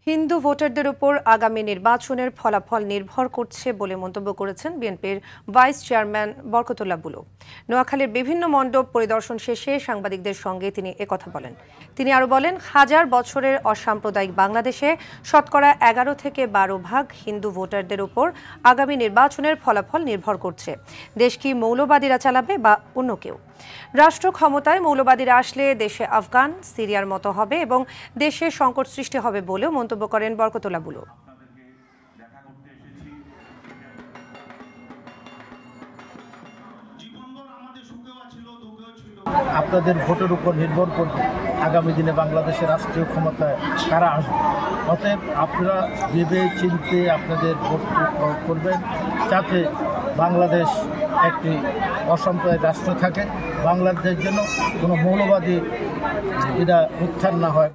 হিন্দু ভোটারদের উপর আগামী নির্বাচনের ফলাফল নির্ভর করছে বলে মন্তব্য করেছেন বিএনপির ভাইস চেয়ারম্যান বরকতুল্লাহ বুলু। নোয়াখালীর বিভিন্ন মণ্ডপ পরিদর্শন শেষে সাংবাদিকদের সঙ্গে তিনি একথা বলেন। তিনি আরও বলেন, হাজার বছরের অসাম্প্রদায়িক বাংলাদেশে শতকরা 11 থেকে 12 ভাগ হিন্দু ভোটারদের উপর আগামী নির্বাচনের ফলাফল নির্ভর করছে। দেশ কি মৌলবাদীরা চালাবে বা অন্য কেউ? রাষ্ট্র ক্ষমতায় মৌলবাদীরা আসলে দেশে আফগান, সিরিয়ার মতো হবে এবং দেশে সংকট সৃষ্টি হবে বলেও মন্তব্য করেন বরকতুল্লাহ বুলু। আপনাদের ভোটের উপর নির্ভর করবে আগামী দিনে বাংলাদেশের রাষ্ট্রীয় ক্ষমতায় কারা আসবে। অতএব আপনারা ভেবে চিনতে আপনাদের ভোট করবেন, যাতে বাংলাদেশ একটি অসাম্প্রদায়িক রাষ্ট্র থাকে, বাংলাদেশের জন্য কোনো মৌলবাদী এটা উত্থান না হয়।